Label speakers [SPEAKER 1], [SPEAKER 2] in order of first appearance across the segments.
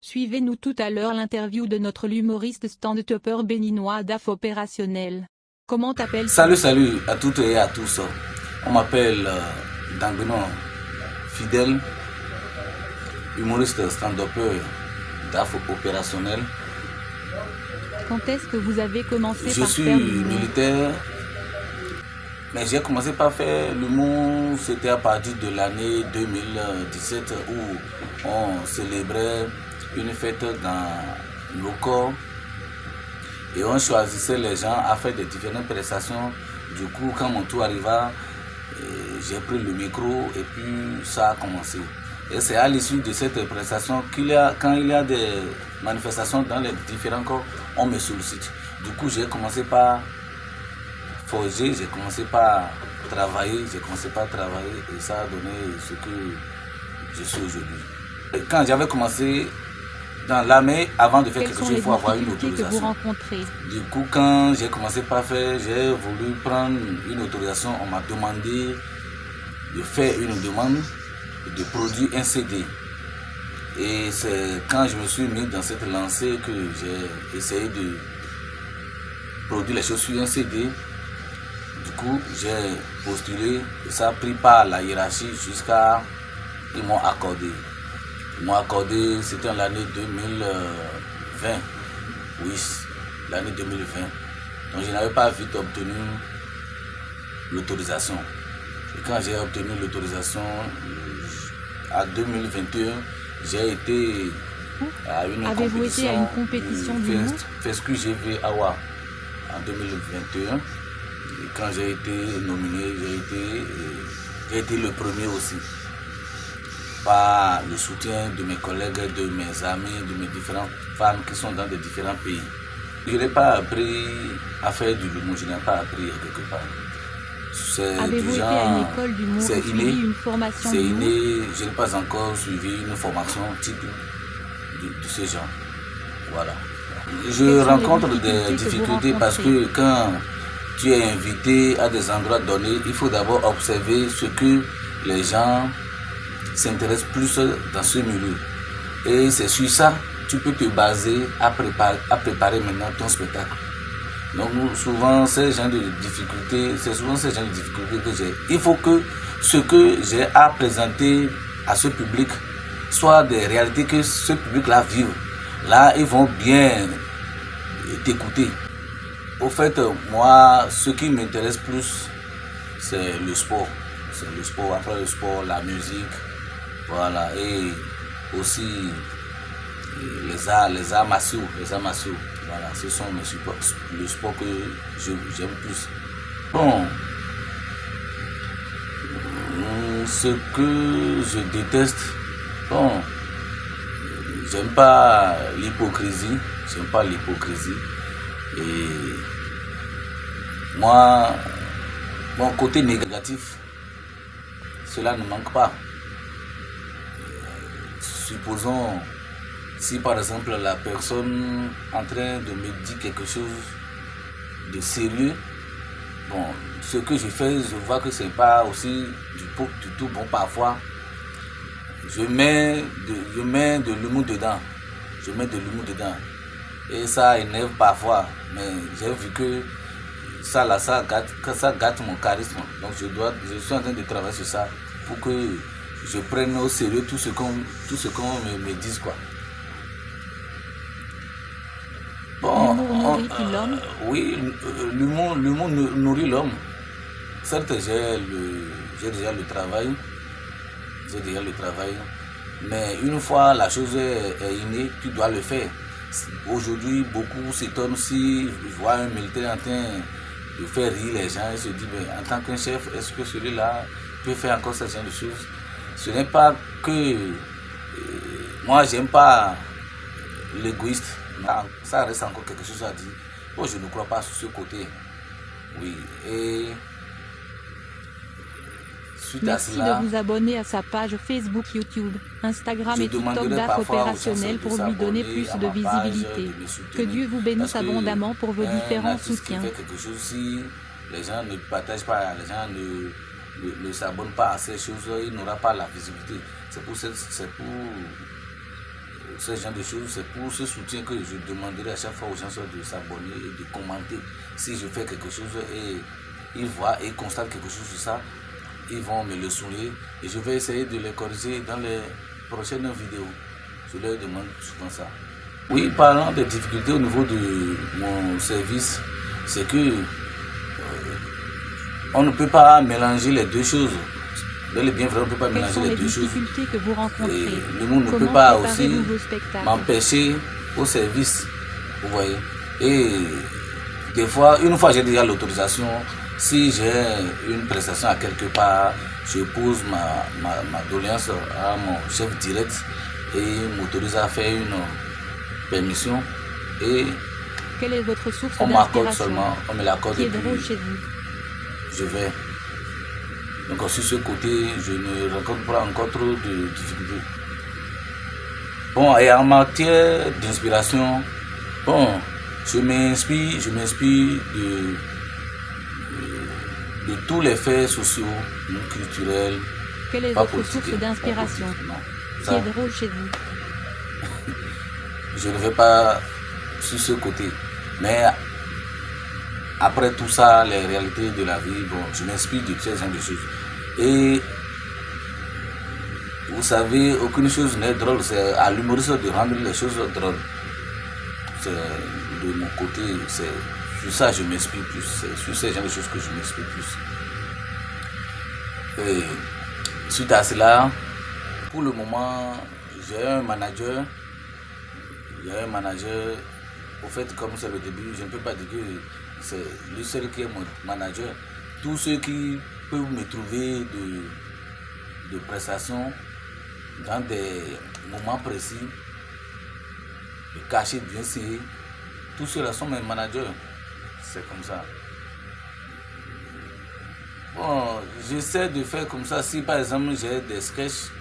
[SPEAKER 1] Suivez-nous tout à l'heure l'interview de notre humoriste stand-upper béninois DAF opérationnel. Comment t'appelles-tu?
[SPEAKER 2] Salut à toutes et à tous. On m'appelle Danguenon Fidèle, humoriste stand-upper DAF opérationnel.
[SPEAKER 1] Quand est-ce que vous avez commencé
[SPEAKER 2] Je
[SPEAKER 1] par
[SPEAKER 2] suis
[SPEAKER 1] faire de l'humour?
[SPEAKER 2] militaire, mais j'ai commencé par faire l'humour, c'était à partir de l'année 2017 où on célébrait une fête dans le corps et on choisissait les gens à faire des différentes prestations. Du coup, quand mon tour arriva, j'ai pris le micro et puis ça a commencé. Et c'est à l'issue de cette prestation quand il y a des manifestations dans les différents corps, on me sollicite. Du coup, j'ai commencé par forger, j'ai commencé par travailler, et ça a donné ce que je suis aujourd'hui. Quand j'avais commencé dans l'armée, avant de faire
[SPEAKER 1] Quelles
[SPEAKER 2] quelque
[SPEAKER 1] sont
[SPEAKER 2] chose,
[SPEAKER 1] les
[SPEAKER 2] il faut avoir une
[SPEAKER 1] difficultés que vous
[SPEAKER 2] autorisation.
[SPEAKER 1] rencontrez?
[SPEAKER 2] Du coup, quand j'ai commencé par faire, j'ai voulu prendre une autorisation. On m'a demandé de faire une demande de produire un CD. Et c'est quand je me suis mis dans cette lancée que j'ai essayé de produire les choses sur un CD. Du coup, j'ai postulé et ça a pris par la hiérarchie jusqu'à ils m'ont accordé. Ils m'ont accordé, c'était en l'année 2020. Oui, l'année 2020. Donc je n'avais pas vite obtenu l'autorisation. Et quand j'ai obtenu l'autorisation, à 2021, j'ai été à une
[SPEAKER 1] Avez-vous été à une
[SPEAKER 2] compétition
[SPEAKER 1] compétition d'humour?
[SPEAKER 2] FESCU-GV Awa en 2021. Et quand j'ai été nominé, j'ai été le premier aussi. Par le soutien de mes collègues, de mes amis, de mes différentes femmes qui sont dans des différents pays. Je n'ai pas appris à faire du l'humour, je n'ai pas appris quelque part.
[SPEAKER 1] Avez-vous été à une école d'humour ou suivi une formation
[SPEAKER 2] c'est
[SPEAKER 1] d'humour?
[SPEAKER 2] inné, je n'ai pas encore suivi une formation type de ce genre. Voilà. Je rencontre des difficultés parce que quand tu es invité à des endroits donnés, il faut d'abord observer ce que les gens s'intéressent plus dans ce milieu. Et c'est sur ça que tu peux te baser à préparer maintenant ton spectacle. Donc souvent ces gens de difficultés, c'est souvent ces gens de difficultés que j'ai. Il faut que ce que j'ai à présenter à ce public soit des réalités que ce public-là vive. Là, ils vont bien t'écouter. Au fait, moi, ce qui m'intéresse plus, c'est le sport. C'est le sport, après le sport, la musique, voilà, et aussi les arts martiaux, voilà, ce sont mes supports, le sport que j'aime plus. Bon, ce que je déteste, bon, j'aime pas l'hypocrisie, et moi, mon côté négatif, cela ne manque pas. Supposons, si par exemple la personne est en train de me dire quelque chose de sérieux, bon, ce que je fais, je vois que c'est pas aussi du tout bon parfois. Je mets de l'humour dedans. Et ça énerve parfois, mais j'ai vu que ça gâte mon charisme. Donc je suis en train de travailler sur ça pour que je prenne au sérieux tout ce qu'on me dise, quoi. Bon,
[SPEAKER 1] l'humour nourrit l'homme?
[SPEAKER 2] Oui, l'humour nourrit l'homme. Certes, j'ai déjà le travail, mais une fois la chose est innée, tu dois le faire. Aujourd'hui, beaucoup s'étonnent s'ils voient un militaire en train de faire rire les gens et se disent, en tant qu'un chef, est-ce que celui-là peut faire encore ce genre de choses? Ce n'est pas que moi, j'aime pas l'égoïste. Ça reste encore quelque chose à dire. Bon, je ne crois pas sur ce côté. Oui, et suite à cela,
[SPEAKER 1] Merci de vous abonner à sa page Facebook, YouTube, Instagram et TikTok DAF opérationnel pour lui donner plus de visibilité. Que Dieu vous bénisse abondamment pour vos différents soutiens.
[SPEAKER 2] Quelque chose, si les gens ne partagent pas, les gens ne s'abonnent pas à ces choses, il n'aura pas la visibilité. C'est pour ce genre de choses, c'est pour ce soutien que je demanderai à chaque fois aux gens de s'abonner et de commenter. Si je fais quelque chose et ils voient et constatent quelque chose sur ça, ils vont me le sourire et je vais essayer de les corriger dans les prochaines vidéos. Je leur demande souvent ça. Oui, parlant des difficultés au niveau de mon service, c'est que on ne peut pas mélanger les deux choses. Bel et bien vrai, on ne peut pas mélanger les deux choses.
[SPEAKER 1] Quelles sont les difficultés que vous rencontrez?
[SPEAKER 2] Et le monde ne peut
[SPEAKER 1] Comment
[SPEAKER 2] pas aussi
[SPEAKER 1] préparez-vous vos spectacles?
[SPEAKER 2] m'empêcher au service, vous voyez. Et des fois, une fois j'ai déjà l'autorisation, si j'ai une prestation à quelque part, je pose ma doléance à mon chef direct et il m'autorise à faire une permission et
[SPEAKER 1] quelle est votre source
[SPEAKER 2] on m'accorde
[SPEAKER 1] d'inspiration?
[SPEAKER 2] seulement, on me l'accorde.
[SPEAKER 1] Qui est drôle chez vous?
[SPEAKER 2] Je vais. Donc sur ce côté, je ne rencontre pas encore trop de difficultés. Bon, et en matière d'inspiration, bon, je m'inspire de tous les faits sociaux, culturels.
[SPEAKER 1] Quelle est votre source d'inspiration? Qui est drôle chez vous?
[SPEAKER 2] Je ne vais pas sur ce côté. Mais après tout ça, les réalités de la vie, bon, je m'inspire de ces genre de choses. Et vous savez, aucune chose n'est drôle. C'est à l'humoriste de rendre les choses drôles. C'est de mon côté, c'est sur ça que je m'inspire plus. C'est sur ces genre de choses que je m'inspire plus. Et suite à cela, pour le moment, j'ai un manager. Au fait, comme c'est le début, je ne peux pas dire que c'est lui seul qui est mon manager. Tous ceux qui peuvent me trouver de prestations dans des moments précis, cachés, bien serrés, tous ceux-là sont mes managers. C'est comme ça. Bon, j'essaie de faire comme ça. Si par exemple j'ai des sketchs,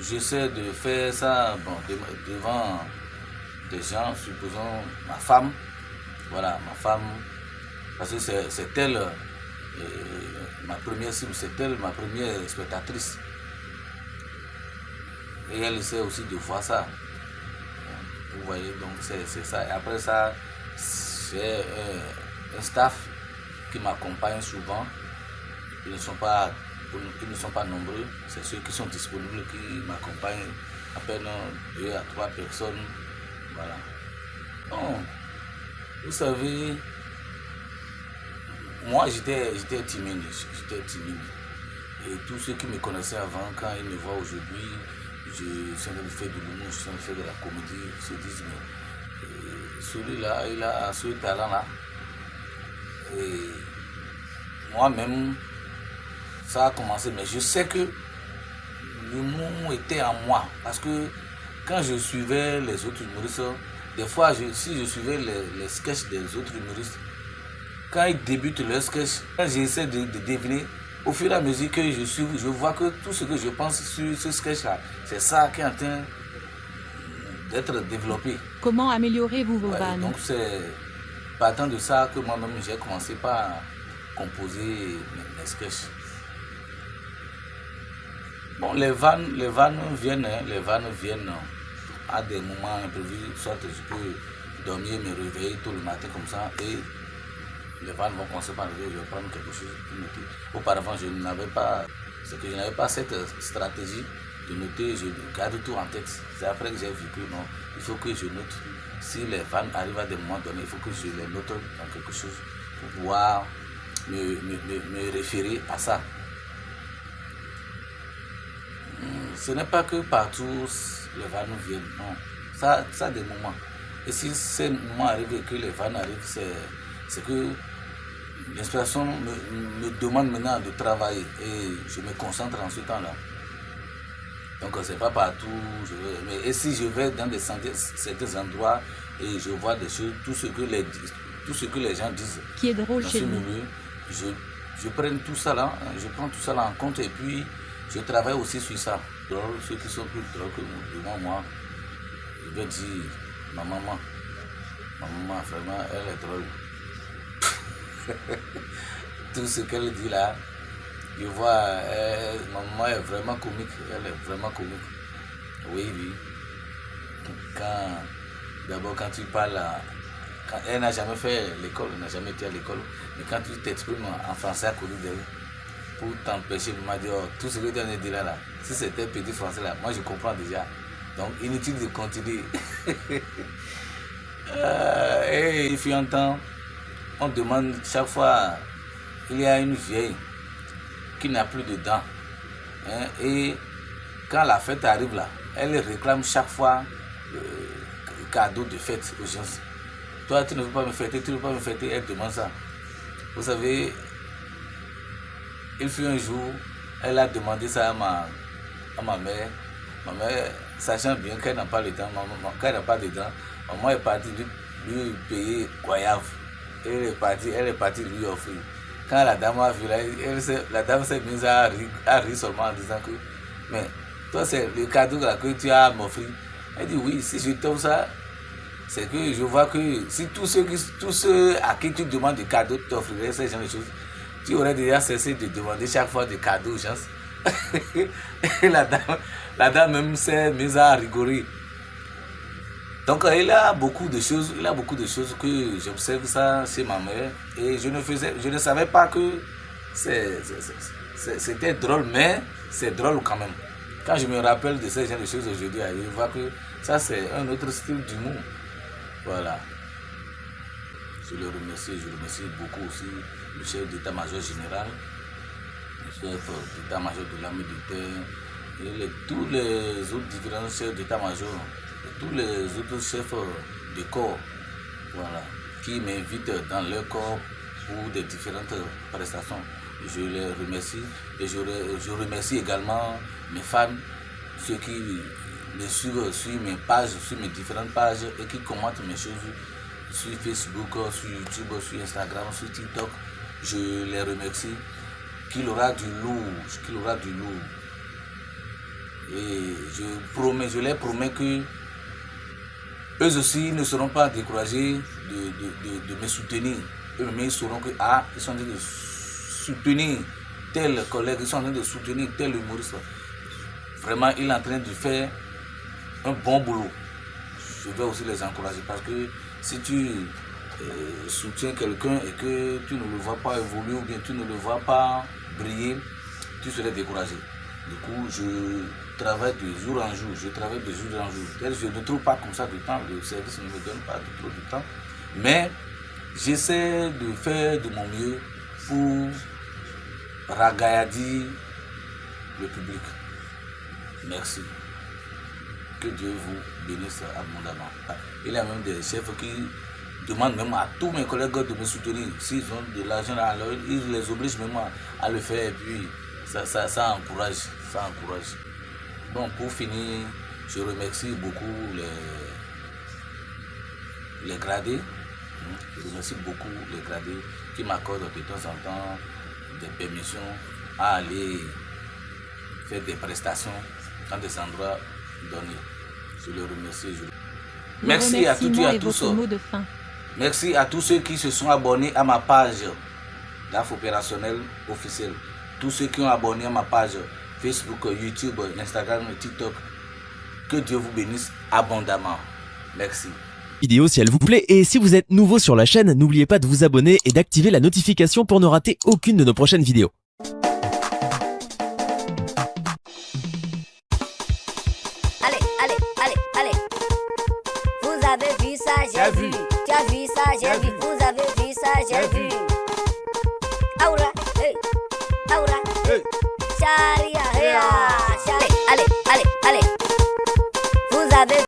[SPEAKER 2] j'essaie de faire ça bon, devant des gens, supposons ma femme. Voilà, ma femme, parce que c'est elle, ma première cible, c'est elle, ma première spectatrice. Et elle essaie aussi de voir ça. Vous voyez, donc c'est ça. Et après ça, j'ai un staff qui m'accompagne souvent. Ils ne sont pas nombreux, c'est ceux qui sont disponibles qui m'accompagnent, à peine 2 à 3 personnes. Voilà. Bon, vous savez, moi j'étais timide. Et tous ceux qui me connaissaient avant, quand ils me voient aujourd'hui, je suis en train de faire de l'humour, je suis en train de faire de la comédie, ils se disent, mais celui-là, il a ce talent-là. Et moi-même, ça a commencé, mais je sais que l'humour était en moi. Parce que quand je suivais les autres humoristes, des fois, si je suivais les sketchs des autres humoristes, quand ils débutent leur sketch, quand j'essaie de deviner, au fur et à mesure que je suis, je vois que tout ce que je pense sur ce sketch-là, c'est ça qui est en train d'être développé.
[SPEAKER 1] Comment améliorez-vous vos vannes?
[SPEAKER 2] Donc c'est partant de ça que moi-même j'ai commencé par composer mes sketchs. Bon, les vannes viennent à des moments imprévus, soit je peux dormir, me réveiller tôt le matin comme ça, et les vannes vont commencer par arriver, je vais prendre quelque chose pour noter. Auparavant, je n'avais pas cette stratégie de noter, je garde tout en tête. C'est après que j'ai vu que non, il faut que je note. Si les vannes arrivent à des moments donnés, il faut que je les note dans quelque chose pour pouvoir me référer à ça. Ce n'est pas que partout les vannes viennent, non. Ça a des moments. Et si ces moments arrivent et que les vannes arrivent, c'est que l'inspiration me demande maintenant de travailler et je me concentre en ce temps-là. Donc c'est pas partout. Et si je vais dans certains endroits et je vois des choses, tout ce que les gens disent
[SPEAKER 1] qui est drôle
[SPEAKER 2] dans
[SPEAKER 1] chez
[SPEAKER 2] ce
[SPEAKER 1] vous,
[SPEAKER 2] milieu, je prends tout ça là, en compte et puis je travaille aussi sur ça. Drôle, ceux qui sont plus drôles que moi, je vais dire ma maman, vraiment, elle est drôle. Tout ce qu'elle dit là, Je vois, ma maman est vraiment comique. Elle est vraiment comique. Oui, oui. D'abord, quand tu parles, elle n'a jamais fait l'école, elle n'a jamais été à l'école. Mais quand tu t'exprimes en français à côté d'elle, pour t'empêcher de me dire oh, tout ce que tu viens de dire là, si c'était petit français là, moi je comprends déjà. Donc, inutile de continuer. Et il fut un temps, on demande chaque fois, il y a une vieille qui n'a plus de dents. Hein, et quand la fête arrive là, elle réclame chaque fois cadeau de fête aux gens. Toi, tu ne veux pas me fêter, tu ne veux pas me fêter, elle demande ça. Vous savez, il fut un jour, elle a demandé ça à ma mère. Ma mère, sachant bien qu'elle n'a pas de dents, qu'elle n'a pas de dents, maman est partie lui payer Goyave. Elle est partie lui offrir. Quand la dame a vu, la dame s'est mise à rire seulement en disant que, mais toi, c'est le cadeau là, que tu as à m'offrir. Elle dit oui, si je t'offre ça, c'est que je vois que si tous ceux à qui tu demandes des cadeaux t'offriraient ces genre de choses, tu aurais déjà cessé de demander chaque fois des cadeaux aux gens. Et la dame même s'est mise à rigoler. Donc il a beaucoup de choses que j'observe ça chez ma mère et je ne savais pas que c'était drôle, mais c'est drôle quand même. Quand je me rappelle de ces genre de choses aujourd'hui, je vois que ça c'est un autre style d'humour. Voilà. Je remercie beaucoup aussi le chef d'état-major général, le chef d'état-major de l'armée de terre et tous les autres différents chefs d'état-major, tous les autres chefs de corps, voilà, qui m'invitent dans leur corps pour des différentes prestations. Je les remercie et je remercie également mes fans, ceux qui me suivent sur mes pages, sur mes différentes pages et qui commentent mes choses sur Facebook, sur YouTube, sur Instagram, sur TikTok. Je les remercie. Qu'il aura du lourd. Et je leur promets que eux aussi ne seront pas découragés de me soutenir. Eux-mêmes ils sauront que ils sont en train de soutenir tel collègue, ils sont en train de soutenir tel humoriste. Vraiment, il est en train de faire un bon boulot. Je vais aussi les encourager parce que si tu soutiens quelqu'un et que tu ne le vois pas évoluer ou bien tu ne le vois pas briller, tu serais découragé. Du coup, je travaille de jour en jour, Je ne trouve pas comme ça de temps, le service ne me donne pas trop de temps. Mais j'essaie de faire de mon mieux pour ragailladir le public. Merci. Que Dieu vous bénisse abondamment. Il y a même des chefs qui demandent même à tous mes collègues de me soutenir. S'ils ont de l'argent, alors ils les obligent même à le faire. Et puis ça encourage. Bon, pour finir, je remercie beaucoup les gradés. Je remercie beaucoup les gradés qui m'accordent de temps en temps des permissions à aller faire des prestations dans des endroits donnés. Je les remercie. Merci à toutes et à tous. Merci à tous ceux qui se sont abonnés à ma page DAF opérationnel officiel. Tous ceux qui ont abonné à ma page Facebook, YouTube, Instagram et TikTok. Que Dieu vous bénisse abondamment. Merci.
[SPEAKER 3] Vidéo si elle vous plaît et si vous êtes nouveau sur la chaîne, n'oubliez pas de vous abonner et d'activer la notification pour ne rater aucune de nos prochaines vidéos.
[SPEAKER 4] Allez. Vous avez vu ça, j'ai vu. Tu as vu ça, j'ai vu. Vous avez vu ça, j'ai vu. Aura, hey. Sharia, hey. Allez. Vous avez